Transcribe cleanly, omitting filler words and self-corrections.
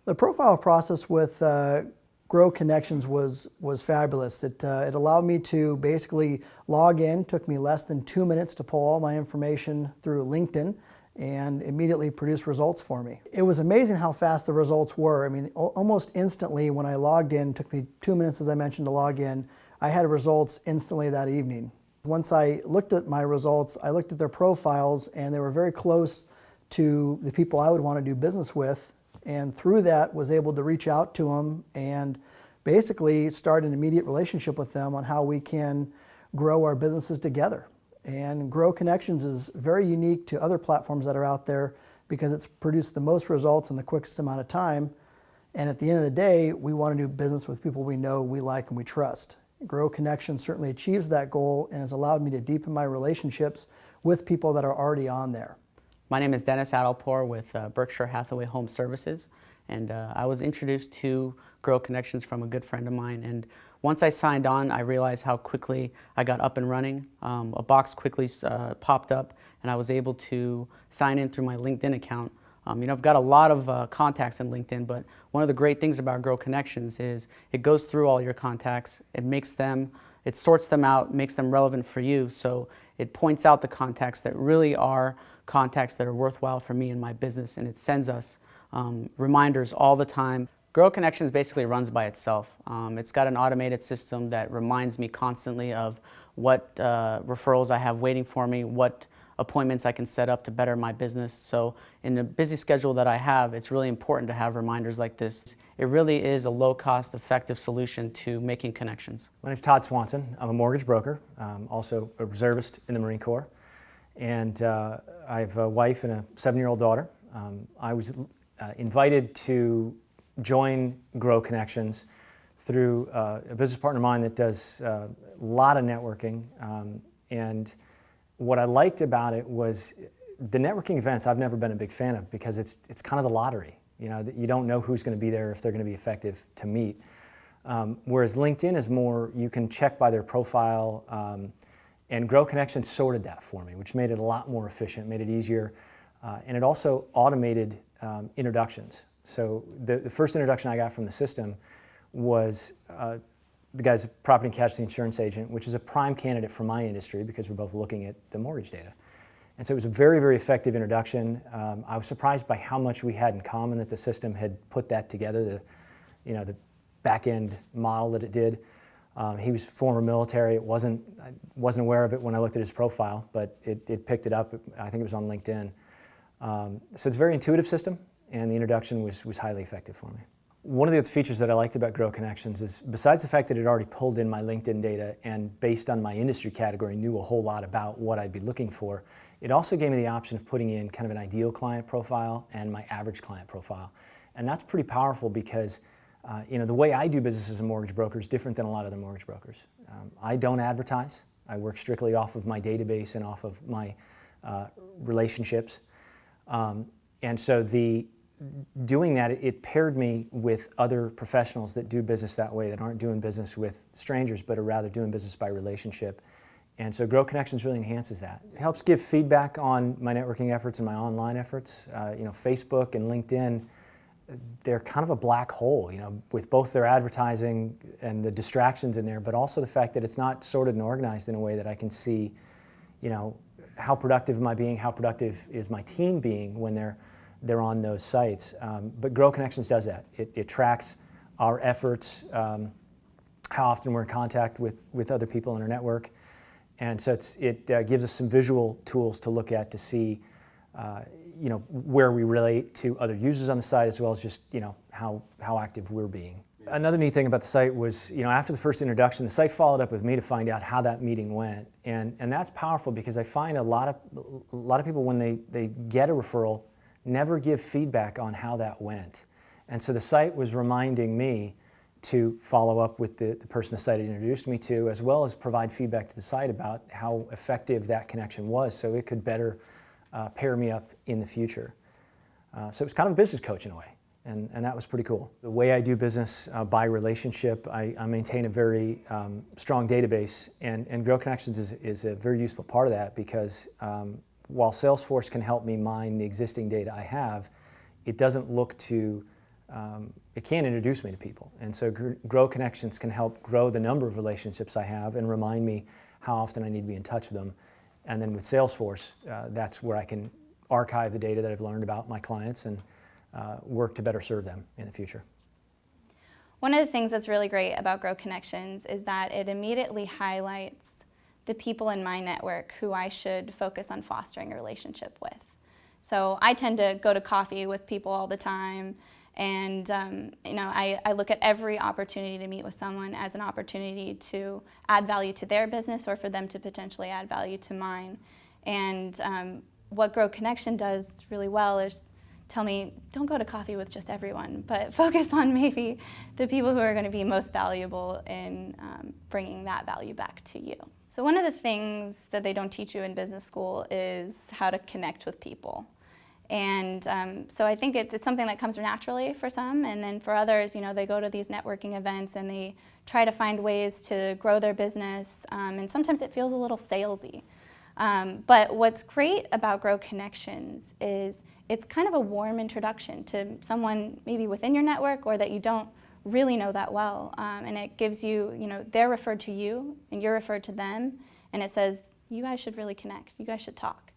The profile process with Grow Connections was fabulous. It allowed me to basically log in. Took me less than 2 minutes to pull all my information through LinkedIn and immediately produce results for me. It was amazing how fast the results were. I mean, almost instantly when I logged in, it took me 2 minutes, as I mentioned, to log in. I had results instantly that evening. Once I looked at my results, I looked at their profiles, and they were very close to the people I would want to do business with, and through that was able to reach out to them and basically start an immediate relationship with them on how we can grow our businesses together. And Grow Connections is very unique to other platforms that are out there because it's produced the most results in the quickest amount of time. And at the end of the day, we want to do business with people we know, we like, and we trust. Grow Connections certainly achieves that goal and has allowed me to deepen my relationships with people that are already on there. My name is Dennis Adalpour with Berkshire Hathaway Home Services, and I was introduced to Grow Connections from a good friend of mine. And once I signed on, I realized how quickly I got up and running. A box quickly popped up, and I was able to sign in through my LinkedIn account. I've got a lot of contacts in LinkedIn, but one of the great things about Grow Connections is it goes through all your contacts. It sorts them out, makes them relevant for you. So it points out the contacts that really are contacts that are worthwhile for me and my business, and it sends us reminders all the time. Grow Connections basically runs by itself. It's got an automated system that reminds me constantly of what referrals I have waiting for me, what appointments I can set up to better my business. So in the busy schedule that I have, it's really important to have reminders like this. It really is a low-cost, effective solution to making connections. My name is Todd Swanson. I'm a mortgage broker, also a reservist in the Marine Corps. And I have a wife and a 7-year-old daughter. I was invited to join Grow Connections through a business partner of mine that does a lot of networking. And what I liked about it was the networking events I've never been a big fan of because it's kind of the lottery. You don't know who's going to be there, if they're going to be effective to meet. Whereas LinkedIn is more, you can check by their profile, and Grow Connections sorted that for me, which made it a lot more efficient, made it easier, and it also automated introductions. So the first introduction I got from the system was the guy's a property and casualty insurance agent, which is a prime candidate for my industry because we're both looking at the mortgage data. And so it was a very, very effective introduction. I was surprised by how much we had in common that the system had put that together, the back-end model that it did. He was former military. I wasn't aware of it when I looked at his profile, but it picked it up. I think it was on LinkedIn. So it's a very intuitive system, and the introduction was highly effective for me. One of the other features that I liked about Grow Connections is, besides the fact that it already pulled in my LinkedIn data and based on my industry category knew a whole lot about what I'd be looking for, it also gave me the option of putting in kind of an ideal client profile and my average client profile. And that's pretty powerful because the way I do business as a mortgage broker is different than a lot of other mortgage brokers. I don't advertise. I work strictly off of my database and off of my relationships. And so doing that, it paired me with other professionals that do business that way, that aren't doing business with strangers, but are rather doing business by relationship. And so Grow Connections really enhances that. It helps give feedback on my networking efforts and my online efforts. Facebook and LinkedIn, they're kind of a black hole, with both their advertising and the distractions in there, but also the fact that it's not sorted and organized in a way that I can see, how productive am I being, how productive is my team being when they're on those sites. But Grow Connections does that. It tracks our efforts, how often we're in contact with other people in our network. And so it gives us some visual tools to look at to see where we relate to other users on the site, as well as just how active we're being. Another neat thing about the site was, after the first introduction, the site followed up with me to find out how that meeting went. And that's powerful because I find a lot of people, when they get a referral, never give feedback on how that went. And so the site was reminding me to follow up with the person the site had introduced me to, as well as provide feedback to the site about how effective that connection was so it could better pair me up in the future. So it was kind of a business coach in a way, and that was pretty cool. The way I do business by relationship, I maintain a very strong database, and Grow Connections is a very useful part of that because while Salesforce can help me mine the existing data I have, it doesn't look to it can introduce me to people. And so Grow Connections can help grow the number of relationships I have and remind me how often I need to be in touch with them. And then with Salesforce, that's where I can archive the data that I've learned about my clients and work to better serve them in the future. One of the things that's really great about Grow Connections is that it immediately highlights the people in my network who I should focus on fostering a relationship with. So I tend to go to coffee with people all the time, and I look at every opportunity to meet with someone as an opportunity to add value to their business or for them to potentially add value to mine. And what Grow Connection does really well is tell me, don't go to coffee with just everyone, but focus on maybe the people who are going to be most valuable in bringing that value back to you. So one of the things that they don't teach you in business school is how to connect with people. And so I think it's something that comes naturally for some, and then for others, they go to these networking events and they try to find ways to grow their business, and sometimes it feels a little salesy. But what's great about Grow Connections is it's kind of a warm introduction to someone maybe within your network or that you don't really know that well, and it gives you, they're referred to you and you're referred to them, and it says, you guys should really connect, you guys should talk.